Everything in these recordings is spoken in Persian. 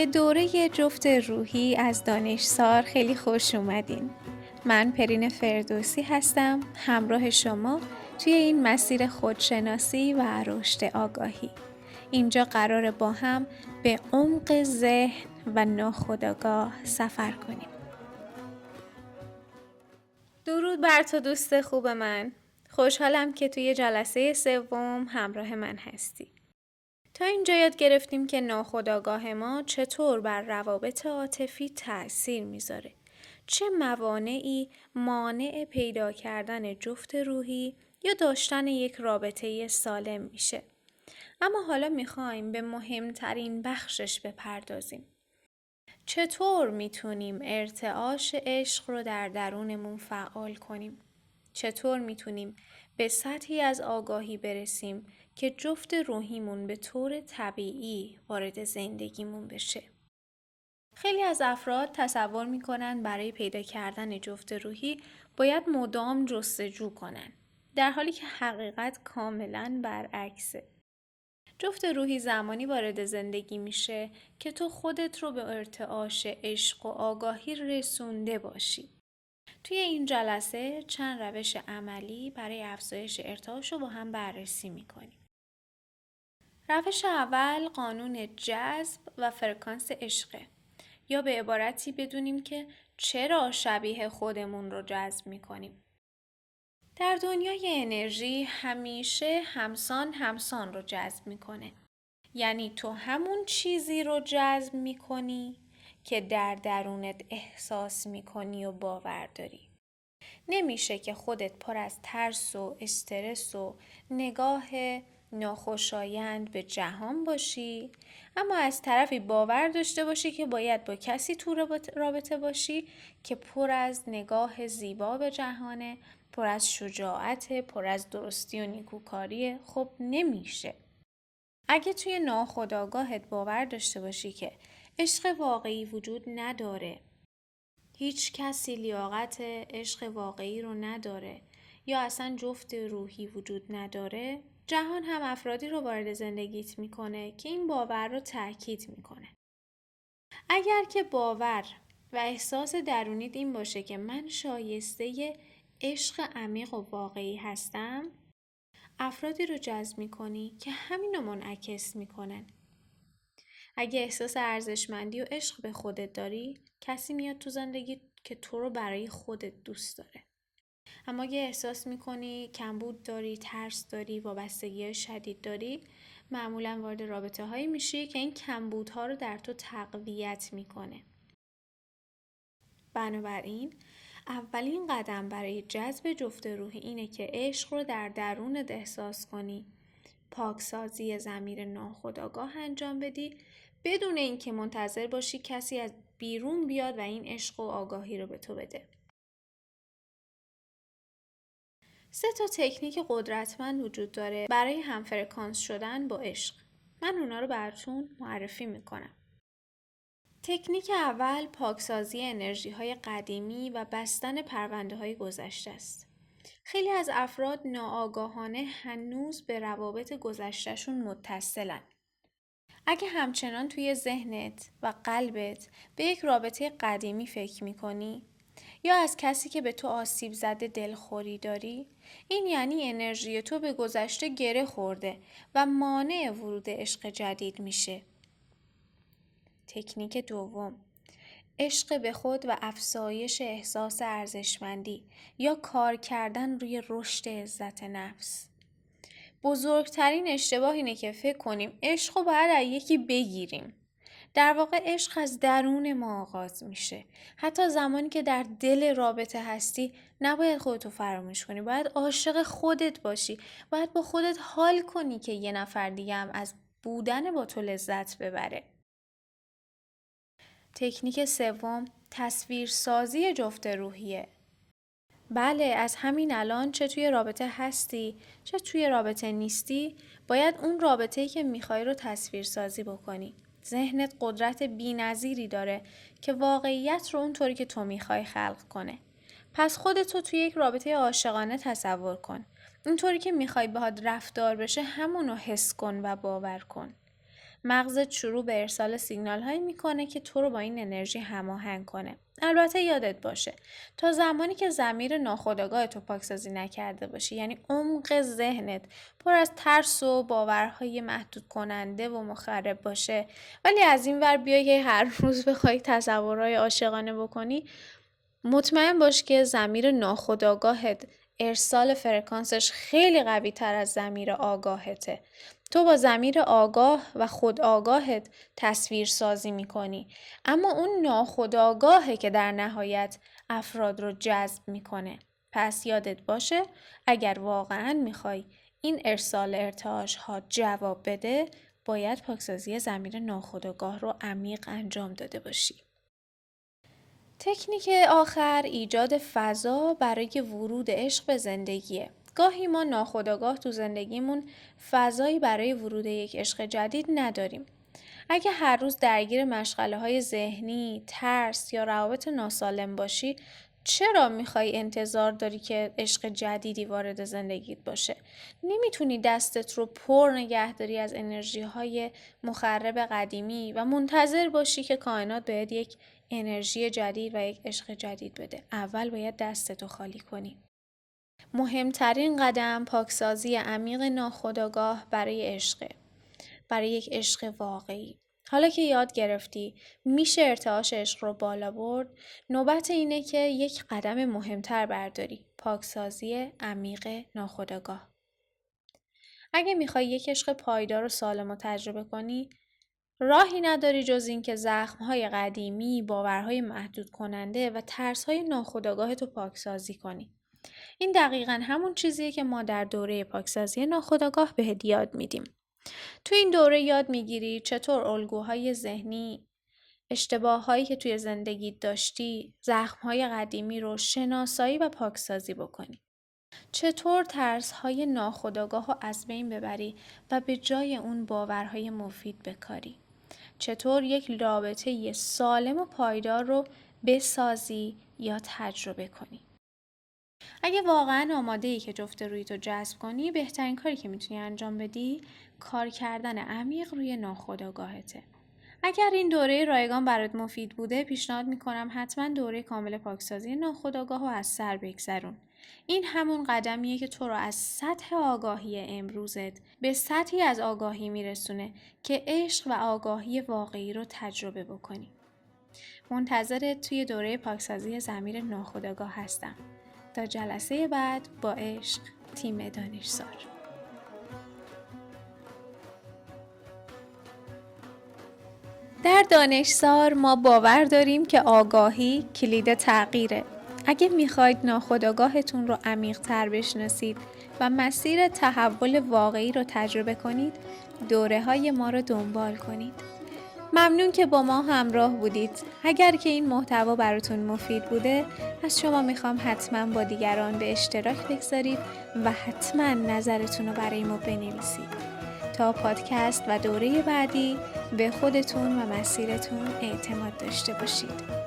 به دوره جفت روحی از دانشسار خیلی خوش اومدین. من پرین فردوسی هستم، همراه شما توی این مسیر خودشناسی و رشد آگاهی. اینجا قراره با هم به عمق ذهن و ناخودآگاه سفر کنیم. درود بر تو دوست خوب من. خوشحالم که توی جلسه سوم همراه من هستی. تا اینجا یاد گرفتیم که ناخودآگاه ما چطور بر روابط عاطفی تأثیر میذاره. چه موانعی مانع پیدا کردن جفت روحی یا داشتن یک رابطه سالم میشه. اما حالا میخوایم به مهمترین بخشش بپردازیم. چطور میتونیم ارتعاش عشق رو در درونمون فعال کنیم؟ چطور میتونیم به سطحی از آگاهی برسیم که جفت روحیمون به طور طبیعی وارد زندگیمون بشه؟ خیلی از افراد تصور میکنن برای پیدا کردن جفت روحی باید مدام جستجو کنن، در حالی که حقیقت کاملا برعکسه. جفت روحی زمانی وارد زندگی میشه که تو خودت رو به ارتعاش عشق و آگاهی رسونده باشی. توی این جلسه چند روش عملی برای افزایش ارتعاش رو با هم بررسی میکنیم. روش اول قانون جذب و فرکانس عشقه، یا به عبارتی بدونیم که چرا شبیه خودمون رو جذب میکنیم. در دنیای انرژی همیشه همسان رو جذب میکنه. یعنی تو همون چیزی رو جذب میکنی که در درونت احساس میکنی و باور داری. نمیشه که خودت پر از ترس و استرس و نگاه ناخوشایند به جهان باشی، اما از طرفی باور داشته باشی که باید با کسی تو رابطه باشی که پر از نگاه زیبا به جهانه، پر از شجاعت، پر از درستی و نیکوکاریه. خب نمیشه. اگه توی ناخودآگاهت باور داشته باشی که عشق واقعی وجود نداره، هیچ کسی لیاقت عشق واقعی رو نداره، یا اصلا جفت روحی وجود نداره، جهان هم افرادی رو وارد زندگیت میکنه که این باور رو تأکید میکنه. اگر که باور و احساس درونیت این باشه که من شایسته عشق عمیق و واقعی هستم، افرادی رو جذب میکنی که همینو منعکس میکنن. اگه احساس ارزشمندی و عشق به خودت داری، کسی میاد تو زندگی که تو رو برای خودت دوست داره. اما اگه احساس میکنی کمبود داری، ترس داری، وابستگی شدید داری، معمولا وارد رابطه هایی میشی که این کمبودها رو در تو تقویت میکنه. بنابراین اولین قدم برای جذب جفت روحی اینه که عشق رو در درونت احساس کنی، پاکسازی ضمیر ناخودآگاه انجام بدی، بدون اینکه منتظر باشی کسی از بیرون بیاد و این عشق و آگاهی رو به تو بده. 3 تکنیک قدرتمند وجود داره برای همفرکانس شدن با عشق. من اونا رو براتون معرفی میکنم. تکنیک اول پاکسازی انرژی های قدیمی و بستن پرونده های گذشته است. خیلی از افراد ناآگاهانه هنوز به روابط گذشتهشون متصلن. اگه همچنان توی ذهنت و قلبت به یک رابطه قدیمی فکر میکنی یا از کسی که به تو آسیب زده دلخوری داری، این یعنی انرژی تو به گذشته گره خورده و مانع ورود عشق جدید میشه. تکنیک دوم، عشق به خود و افزایش احساس ارزشمندی یا کار کردن روی رشد عزت نفس. بزرگترین اشتباه اینه که فکر کنیم عشق رو باید از یکی بگیریم. در واقع عشق از درون ما آغاز میشه. حتی زمانی که در دل رابطه هستی نباید خودتو فراموش کنی. باید عاشق خودت باشی. باید با خودت حال کنی که یه نفر دیگه هم از بودن با تو لذت ببره. تکنیک سوم، تصویرسازی جفت روحیه. بله، از همین الان چه توی رابطه هستی چه توی رابطه نیستی، باید اون رابطه‌ای که میخوای رو تصویر سازی بکنی. ذهنت قدرت بی‌نظیری داره که واقعیت رو اونطوری که تو میخوای خلق کنه. پس خودتو توی یک رابطه عاشقانه تصور کن. اونطوری که میخوای باهات رفتار بشه همونو حس کن و باور کن. مغزت شروع به ارسال سیگنال هایی میکنه که تو رو با این انرژی هماهنگ کنه. البته یادت باشه تا زمانی که ضمیر ناخودآگاه تو پاکسازی نکرده باشی، یعنی عمق ذهنت پر از ترس و باورهای محدود کننده و مخرب باشه، ولی از این ور بیای هر روز بخوای تصورهای عاشقانه بکنی، مطمئن باش که ضمیر ناخودآگاهت ارسال فرکانسش خیلی قوی تر از ضمیر آگاهته. تو با ضمیر آگاه و خودآگاهت تصویر سازی میکنی، اما اون ناخودآگاهه که در نهایت افراد رو جذب میکنه. پس یادت باشه اگر واقعا میخوای این ارسال ارتعاش ها جواب بده، باید پاکسازی ضمیر ناخودآگاه رو عمیق انجام داده باشی. تکنیک آخر ایجاد فضا برای ورود عشق به زندگیه. گاهی ما ناخودآگاه تو زندگیمون فضایی برای ورود یک عشق جدید نداریم. اگه هر روز درگیر مشغله‌های ذهنی، ترس یا روابط ناسالم باشی، چرا میخوای انتظار داری که عشق جدیدی وارد زندگیت باشه؟ نمیتونی دستت رو پر نگه داری از انرژی‌های مخرب قدیمی و منتظر باشی که کائنات بهت یک انرژی جدید و یک عشق جدید بده. اول باید دستتو خالی کنی. مهمترین قدم پاکسازی عمیق ناخودآگاه برای عشقه. برای یک عشق واقعی. حالا که یاد گرفتی میشه ارتعاش عشق رو بالا برد، نوبت اینه که یک قدم مهمتر برداری. پاکسازی عمیق ناخودآگاه. اگه میخوای یک عشق پایدار و سالم رو تجربه کنی، راهی نداری جز این که زخم‌های قدیمی، باورهای محدود کننده و ترس‌های ناخودآگاهت رو پاکسازی کنی. این دقیقاً همون چیزیه که ما در دوره پاکسازی ناخودآگاه بهت یاد میدیم. تو این دوره یاد میگیری چطور الگوهای ذهنی، اشتباهایی که توی زندگیت داشتی، زخم‌های قدیمی رو شناسایی و پاکسازی بکنی. چطور ترس‌های ناخودآگاه رو از بین ببری و به جای اون باورهای مفید بکاری. چطور یک رابطه سالم و پایدار رو بسازی یا تجربه کنی. اگه واقعا آماده‌ای که جفت رویتو جذب کنی، بهترین کاری که میتونی انجام بدی کار کردن عمیق روی ناخودآگاهته. اگر این دوره رایگان برات مفید بوده، پیشنهاد میکنم حتما دوره کامل پاکسازی ناخودآگاه رو از سر بگذرون. این همون قدمیه که تو رو از سطح آگاهی امروزت به سطحی از آگاهی میرسونه که عشق و آگاهی واقعی رو تجربه بکنی. منتظرت توی دوره پاکسازی ضمیر ناخودآگاه هستم. تا جلسه بعد با عشق، تیم دانشسار. در دانشسار ما باور داریم که آگاهی کلید تغییره. اگه میخواید ناخودآگاهتون رو عمیق‌تر بشناسید و مسیر تحول واقعی رو تجربه کنید، دوره‌های ما رو دنبال کنید. ممنون که با ما همراه بودید. اگر که این محتوا براتون مفید بوده، از شما میخوام حتما با دیگران به اشتراک بگذارید و حتما نظرتون رو برای ما بنویسید. تا پادکست و دوره بعدی به خودتون و مسیرتون اعتماد داشته باشید.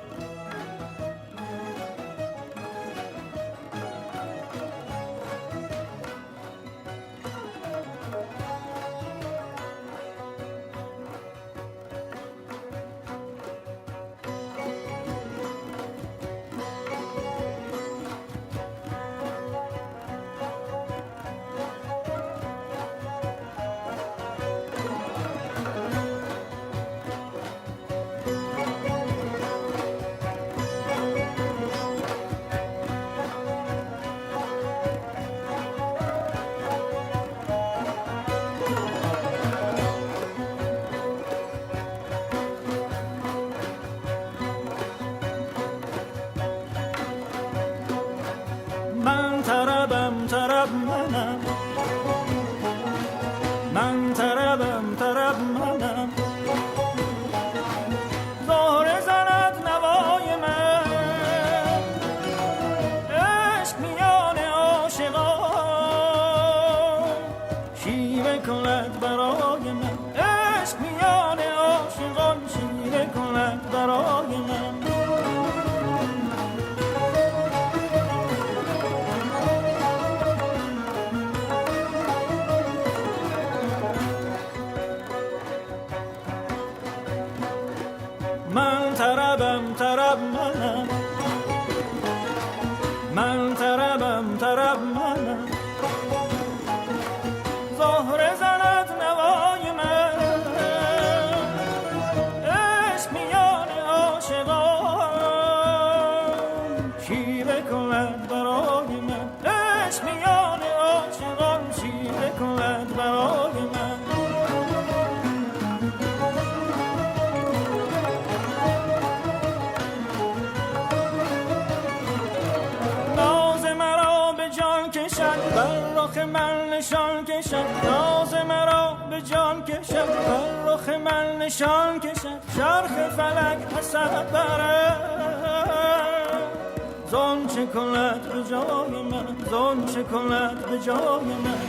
من طربم طرب منم، من طربم طرب منم، زهره زند نوای من، عشق میان عاشقان شیوه کند برای من، عشق میان عاشقان شیوه کند برای من. کشد، ناز مرا به جان کشد، بر رخ من نشان کشد، چرخ فلک حسد برد. زان چه کند به جای من، زان چه کند به جای من.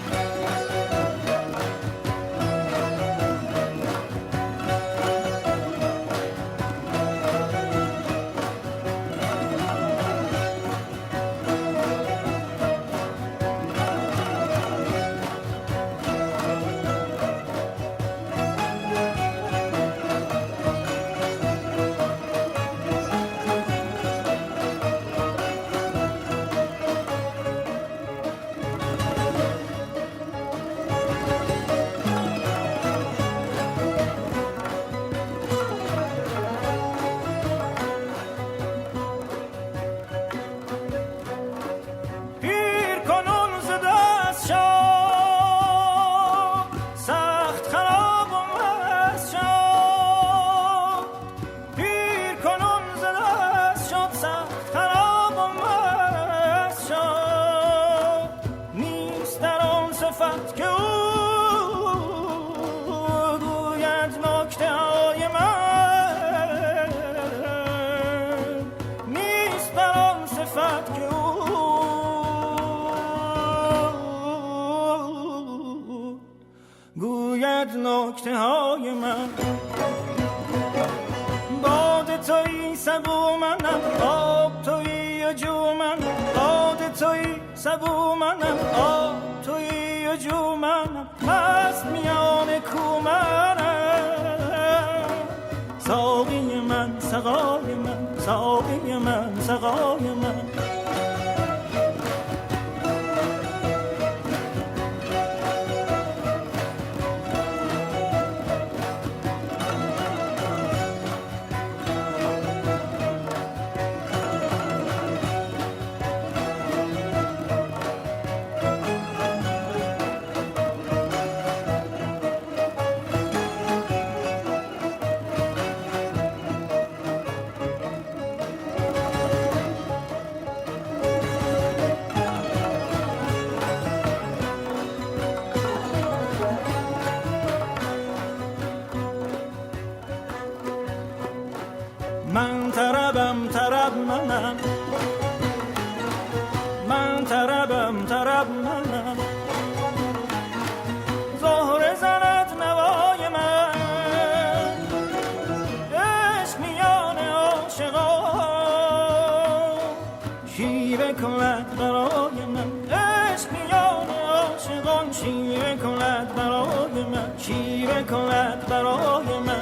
نکته های من. باد تویی سبو منم، آب تویی و جو منم. باد تویی سبو منم، آب تویی و جو منم. مست میان کو منم. ساقی من سقای من، ساقی من سقای من. من طربم طرب منم، من طربم طرب منم. زهره زند نوای من، عشق میان عاشقان. شیوه کند برای من، عشق میان عاشقان. شیوه کند برای من، شیوه کند برای من.